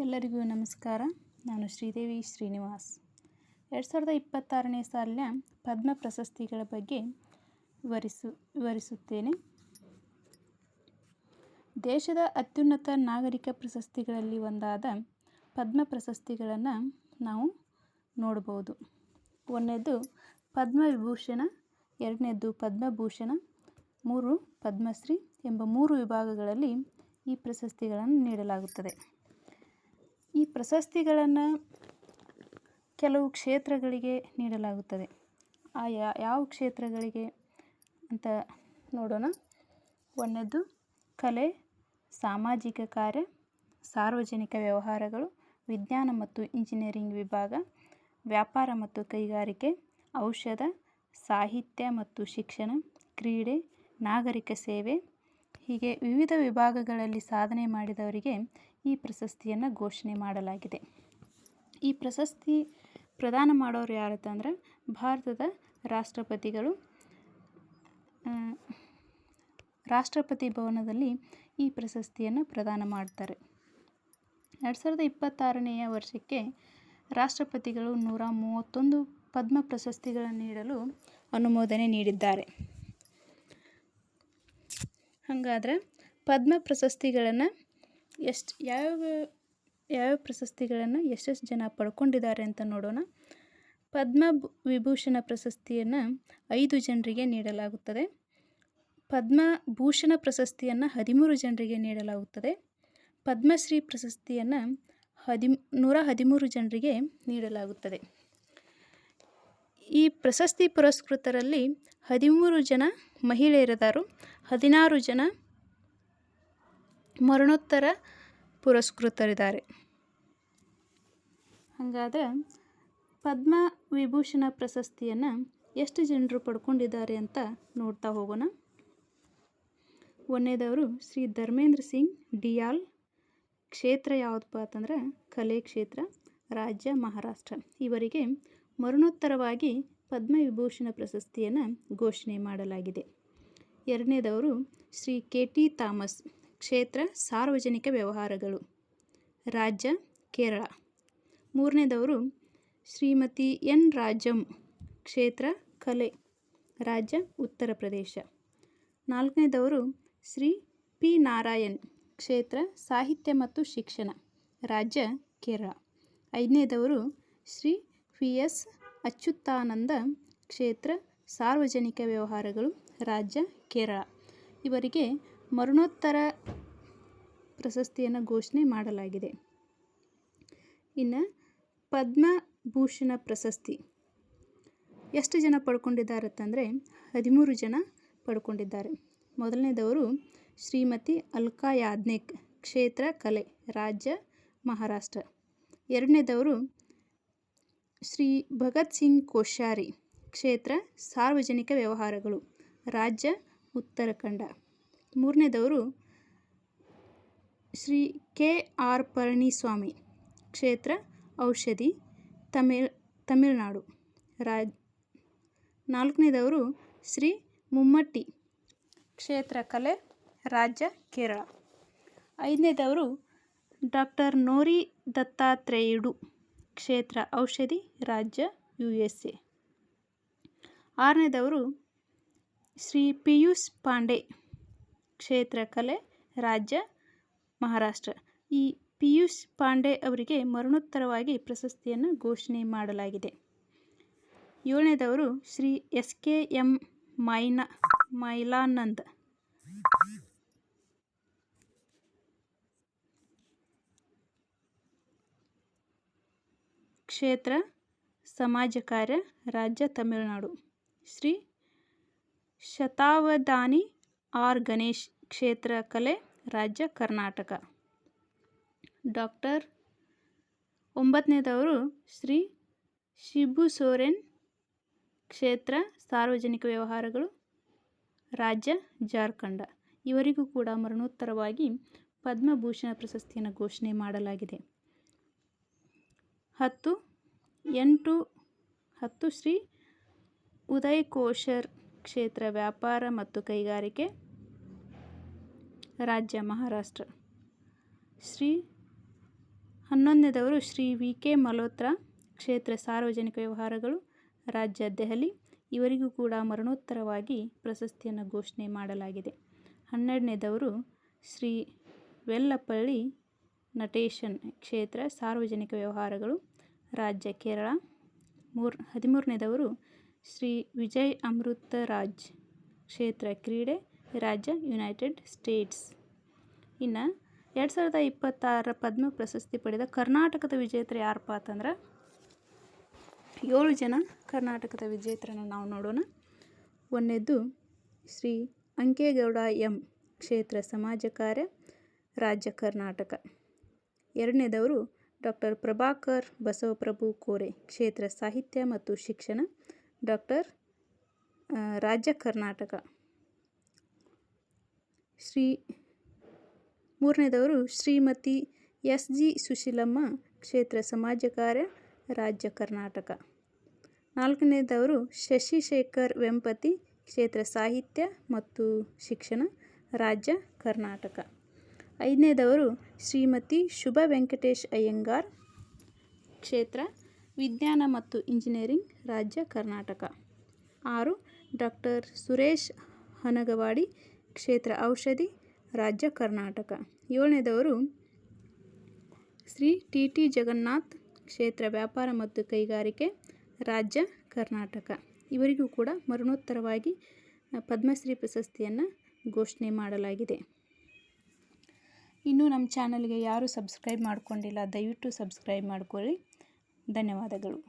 ಎಲ್ಲರಿಗೂ ನಮಸ್ಕಾರ. ನಾನು ಶ್ರೀದೇವಿ ಶ್ರೀನಿವಾಸ್. 2026ನೇ ಸಾಲಿನ ಪದ್ಮ ಪ್ರಶಸ್ತಿಗಳ ಬಗ್ಗೆ ವಿವರಿಸುತ್ತೇನೆ. ದೇಶದ ಅತ್ಯುನ್ನತ ನಾಗರಿಕ ಪ್ರಶಸ್ತಿಗಳಲ್ಲಿ ಒಂದಾದ ಪದ್ಮ ಪ್ರಶಸ್ತಿಗಳನ್ನು ನಾವು ನೋಡಬಹುದು. ಒಂದನೇದು ಪದ್ಮವಿಭೂಷಣ, ಎರಡನೇದು ಪದ್ಮಭೂಷಣ, 3 ಪದ್ಮಶ್ರೀ ಎಂಬ 3 ವಿಭಾಗಗಳಲ್ಲಿ ಈ ಪ್ರಶಸ್ತಿಗಳನ್ನು ನೀಡಲಾಗುತ್ತದೆ. ಈ ಪ್ರಶಸ್ತಿಗಳನ್ನು ಕೆಲವು ಕ್ಷೇತ್ರಗಳಿಗೆ ನೀಡಲಾಗುತ್ತದೆ. ಯಾವ ಕ್ಷೇತ್ರಗಳಿಗೆ ಅಂತ ನೋಡೋಣ. ಒಂದನೇದು ಕಲೆ, ಸಾಮಾಜಿಕ ಕಾರ್ಯ, ಸಾರ್ವಜನಿಕ ವ್ಯವಹಾರಗಳು, ವಿಜ್ಞಾನ ಮತ್ತು ಇಂಜಿನಿಯರಿಂಗ್ ವಿಭಾಗ, ವ್ಯಾಪಾರ ಮತ್ತು ಕೈಗಾರಿಕೆ, ಔಷಧ, ಸಾಹಿತ್ಯ ಮತ್ತು ಶಿಕ್ಷಣ, ಕ್ರೀಡೆ, ನಾಗರಿಕ ಸೇವೆ ಹೀಗೆ ವಿವಿಧ ವಿಭಾಗಗಳಲ್ಲಿ ಸಾಧನೆ ಮಾಡಿದವರಿಗೆ ಈ ಪ್ರಶಸ್ತಿಯನ್ನು ಘೋಷಣೆ ಮಾಡಲಾಗಿದೆ. ಈ ಪ್ರಶಸ್ತಿ ಪ್ರದಾನ ಮಾಡೋರು ಯಾರಂತಂದ್ರೆ ಭಾರತದ ರಾಷ್ಟ್ರಪತಿಗಳು. ರಾಷ್ಟ್ರಪತಿ ಭವನದಲ್ಲಿ ಈ ಪ್ರಶಸ್ತಿಯನ್ನು ಪ್ರದಾನ ಮಾಡ್ತಾರೆ. 2026ನೇ ವರ್ಷಕ್ಕೆ ರಾಷ್ಟ್ರಪತಿಗಳು 131 ಪದ್ಮ ಪ್ರಶಸ್ತಿಗಳನ್ನು ನೀಡಲು ಅನುಮೋದನೆ ನೀಡಿದ್ದಾರೆ. ಹಾಗಾದರೆ ಪದ್ಮ ಪ್ರಶಸ್ತಿಗಳನ್ನು ಯಾವ್ಯಾವ ಪ್ರಶಸ್ತಿಗಳನ್ನು ಎಷ್ಟೆಷ್ಟು ಜನ ಪಡ್ಕೊಂಡಿದ್ದಾರೆ ಅಂತ ನೋಡೋಣ. ಪದ್ಮವಿಭೂಷಣ ಪ್ರಶಸ್ತಿಯನ್ನು 5 ಜನರಿಗೆ ನೀಡಲಾಗುತ್ತದೆ. ಪದ್ಮಭೂಷಣ ಪ್ರಶಸ್ತಿಯನ್ನು 13 ಜನರಿಗೆ ನೀಡಲಾಗುತ್ತದೆ. ಪದ್ಮಶ್ರೀ ಪ್ರಶಸ್ತಿಯನ್ನು 113 ಜನರಿಗೆ ನೀಡಲಾಗುತ್ತದೆ. ಈ ಪ್ರಶಸ್ತಿ ಪುರಸ್ಕೃತರಲ್ಲಿ 13 ಜನ ಮಹಿಳೆಯರಿದ್ದಾರೆ, 16 ಜನ ಮರಣೋತ್ತರ ಪುರಸ್ಕೃತರಿದ್ದಾರೆ. ಹಾಗಾದರೆ ಪದ್ಮವಿಭೂಷಣ ಪ್ರಶಸ್ತಿಯನ್ನು ಎಷ್ಟು ಜನರು ಪಡ್ಕೊಂಡಿದ್ದಾರೆ ಅಂತ ನೋಡ್ತಾ ಹೋಗೋಣ. ಒಂದನೇದವರು ಶ್ರೀ ಧರ್ಮೇಂದ್ರ ಸಿಂಗ್ ಡಿಯಾಲ್. ಕ್ಷೇತ್ರ ಯಾವುದಪ್ಪ ಅಂತಂದ್ರೆ ಕಲೆ ಕ್ಷೇತ್ರ, ರಾಜ್ಯ ಮಹಾರಾಷ್ಟ್ರ. ಇವರಿಗೆ ಮರಣೋತ್ತರವಾಗಿ ಪದ್ಮವಿಭೂಷಣ ಪ್ರಶಸ್ತಿಯನ್ನು ಘೋಷಣೆ ಮಾಡಲಾಗಿದೆ. ಎರಡನೇದವರು ಶ್ರೀ KT ಥಾಮಸ್. ಕ್ಷೇತ್ರ ಸಾರ್ವಜನಿಕ ವ್ಯವಹಾರಗಳು, ರಾಜ್ಯ ಕೇರಳ. ಮೂರನೇದವರು ಶ್ರೀಮತಿ N ರಾಜಂ. ಕ್ಷೇತ್ರ ಕಲೆ, ರಾಜ್ಯ ಉತ್ತರ ಪ್ರದೇಶ. ನಾಲ್ಕನೇದವರು ಶ್ರೀ P ನಾರಾಯಣ್. ಕ್ಷೇತ್ರ ಸಾಹಿತ್ಯ ಮತ್ತು ಶಿಕ್ಷಣ, ರಾಜ್ಯ ಕೇರಳ. ಐದನೇದವರು ಶ್ರೀ PS ಅಚ್ಯುತಾನಂದ. ಕ್ಷೇತ್ರ ಸಾರ್ವಜನಿಕ ವ್ಯವಹಾರಗಳು, ರಾಜ್ಯ ಕೇರಳ. ಇವರಿಗೆ ಮರಣೋತ್ತರ ಪ್ರಶಸ್ತಿಯನ್ನು ಘೋಷಣೆ ಮಾಡಲಾಗಿದೆ. ಇನ್ನು ಪದ್ಮಭೂಷಣ ಪ್ರಶಸ್ತಿ ಎಷ್ಟು ಜನ ಪಡ್ಕೊಂಡಿದ್ದಾರೆ ಅಂತಂದರೆ 13 ಜನ ಪಡ್ಕೊಂಡಿದ್ದಾರೆ. ಮೊದಲನೇದವರು ಶ್ರೀಮತಿ ಅಲ್ಕಾ ಯಾಜ್ಞಿಕ್. ಕ್ಷೇತ್ರ ಕಲೆ, ರಾಜ್ಯ ಮಹಾರಾಷ್ಟ್ರ. ಎರಡನೇದವರು ಶ್ರೀ ಭಗತ್ ಸಿಂಗ್ ಕೋಶ್ಯಾರಿ. ಕ್ಷೇತ್ರ ಸಾರ್ವಜನಿಕ ವ್ಯವಹಾರಗಳು, ರಾಜ್ಯ ಉತ್ತರಾಖಂಡ. ಮೂರನೇದವರು ಶ್ರೀ KR ಪಳನಿಸ್ವಾಮಿ. ಕ್ಷೇತ್ರ ಔಷಧಿ, ತಮಿಳುನಾಡು. ನಾಲ್ಕನೇದವರು ಶ್ರೀ ಮುಮ್ಮಟ್ಟಿ. ಕ್ಷೇತ್ರ ಕಲೆ, ರಾಜ್ಯ ಕೇರಳ. ಐದನೇದವರು ಡಾಕ್ಟರ್ ನೋರಿ ದತ್ತಾತ್ರೇಯುಡು. ಕ್ಷೇತ್ರ ಔಷಧಿ, ರಾಜ್ಯ USA. ಆರನೇದವರು ಶ್ರೀ ಪಿಯೂಷ್ ಪಾಂಡೆ. ಕ್ಷೇತ್ರ ಕಲೆ, ರಾಜ್ಯ ಮಹಾರಾಷ್ಟ್ರ. ಈ ಪಿಯೂಷ್ ಪಾಂಡೆ ಅವರಿಗೆ ಮರಣೋತ್ತರವಾಗಿ ಪ್ರಶಸ್ತಿಯನ್ನು ಘೋಷಣೆ ಮಾಡಲಾಗಿದೆ. ಏಳನೇದವರು ಶ್ರೀ SKM ಮೈಲಾನಂದ್. ಕ್ಷೇತ್ರ ಸಮಾಜ ಕಾರ್ಯ, ರಾಜ್ಯ ತಮಿಳುನಾಡು. ಶ್ರೀ ಶತಾವಧಾನಿ R ಗಣೇಶ್. ಕ್ಷೇತ್ರ ಕಲೆ, ರಾಜ್ಯ ಕರ್ನಾಟಕ. ಡಾಕ್ಟರ್ 9ನೇದವರು ಶ್ರೀ ಶಿಬು ಸೋರೆನ್. ಕ್ಷೇತ್ರ ಸಾರ್ವಜನಿಕ ವ್ಯವಹಾರಗಳು, ರಾಜ್ಯ ಜಾರ್ಖಂಡ. ಇವರಿಗೂ ಕೂಡ ಮರಣೋತ್ತರವಾಗಿ ಪದ್ಮಭೂಷಣ ಪ್ರಶಸ್ತಿಯನ್ನು ಘೋಷಣೆ ಮಾಡಲಾಗಿದೆ. 10 ಶ್ರೀ ಉದಯ್ ಕೋಶರ್. ಕ್ಷೇತ್ರ ವ್ಯಾಪಾರ ಮತ್ತು ಕೈಗಾರಿಕೆ, ರಾಜ್ಯ ಮಹಾರಾಷ್ಟ್ರ. ಶ್ರೀ 11ನೇದವರು ಶ್ರೀ ವಿ ಕೆ ಮಲ್ಹೋತ್ರಾ, ಕ್ಷೇತ್ರ ಸಾರ್ವಜನಿಕ ವ್ಯವಹಾರಗಳು, ರಾಜ್ಯ ದೆಹಲಿ. ಇವರಿಗೂ ಕೂಡ ಮರಣೋತ್ತರವಾಗಿ ಪ್ರಶಸ್ತಿಯನ್ನು ಘೋಷಣೆ ಮಾಡಲಾಗಿದೆ. 12ನೇದವರು ಶ್ರೀ ವೆಲ್ಲಪಳ್ಳಿ ನಟೇಶನ್, ಕ್ಷೇತ್ರ ಸಾರ್ವಜನಿಕ ವ್ಯವಹಾರಗಳು, ರಾಜ್ಯ ಕೇರಳ. 13ನೇದವರು ಶ್ರೀ ವಿಜಯ್ ಅಮೃತರಾಜ್, ಕ್ಷೇತ್ರ ಕ್ರೀಡೆ, ರಾಜ್ಯ ಯುನೈಟೆಡ್ ಸ್ಟೇಟ್ಸ್. ಇನ್ನು 2026 ಪದ್ಮ ಪ್ರಶಸ್ತಿ ಪಡೆದ ಕರ್ನಾಟಕದ ವಿಜೇತರು ಯಾರಪ್ಪ ಅಂತಂದ್ರೆ 7 ಜನ ಕರ್ನಾಟಕದ ವಿಜೇತರನ್ನು ನಾವು ನೋಡೋಣ. 1ನೇದು ಶ್ರೀ ಅಂಕೇಗೌಡ ಎಂ, ಕ್ಷೇತ್ರ ಸಮಾಜ ಕಾರ್ಯ, ರಾಜ್ಯ ಕರ್ನಾಟಕ. 2ನೇದವರು ಡಾಕ್ಟರ್ ಪ್ರಭಾಕರ್ ಬಸವಪ್ರಭು ಕೋರೆ, ಕ್ಷೇತ್ರ ಸಾಹಿತ್ಯ ಮತ್ತು ಶಿಕ್ಷಣ, ರಾಜ್ಯ ಕರ್ನಾಟಕ. 3ನೇದವರು ಶ್ರೀಮತಿ ಎಸ್ ಜಿ ಸುಶೀಲಮ್ಮ, ಕ್ಷೇತ್ರ ಸಮಾಜ ಕಾರ್ಯ, ರಾಜ್ಯ ಕರ್ನಾಟಕ. 4ನೇದವರು ಶಶಿಶೇಖರ್ ವೆಂಪತಿ, ಕ್ಷೇತ್ರ ಸಾಹಿತ್ಯ ಮತ್ತು ಶಿಕ್ಷಣ, ರಾಜ್ಯ ಕರ್ನಾಟಕ. 5ನೇದವರು ಶ್ರೀಮತಿ ಶುಭಾ ವೆಂಕಟೇಶ್ ಅಯ್ಯಂಗಾರ್, ಕ್ಷೇತ್ರ ವಿಜ್ಞಾನ ಮತ್ತು ಇಂಜಿನಿಯರಿಂಗ್, ರಾಜ್ಯ ಕರ್ನಾಟಕ. 6 ಡಾಕ್ಟರ್ ಸುರೇಶ್ ಹನಗವಾಡಿ, ಕ್ಷೇತ್ರ ಔಷಧಿ, ರಾಜ್ಯ ಕರ್ನಾಟಕ. 7ನೇದವರು ಶ್ರೀ ಟಿ ಟಿ ಜಗನ್ನಾಥ್, ಕ್ಷೇತ್ರ ವ್ಯಾಪಾರ ಮತ್ತು ಕೈಗಾರಿಕೆ, ರಾಜ್ಯ ಕರ್ನಾಟಕ. ಇವರಿಗೂ ಕೂಡ ಮರಣೋತ್ತರವಾಗಿ ಪದ್ಮಶ್ರೀ ಪ್ರಶಸ್ತಿಯನ್ನು ಘೋಷಣೆ ಮಾಡಲಾಗಿದೆ. ಇನ್ನೂ ನಮ್ಮ ಚಾನಲ್ಗೆ ಯಾರೂ ಸಬ್ಸ್ಕ್ರೈಬ್ ಮಾಡ್ಕೊಂಡಿಲ್ಲ, ದಯವಿಟ್ಟು ಸಬ್ಸ್ಕ್ರೈಬ್ ಮಾಡ್ಕೊಳ್ಳಿ. ಧನ್ಯವಾದಗಳು.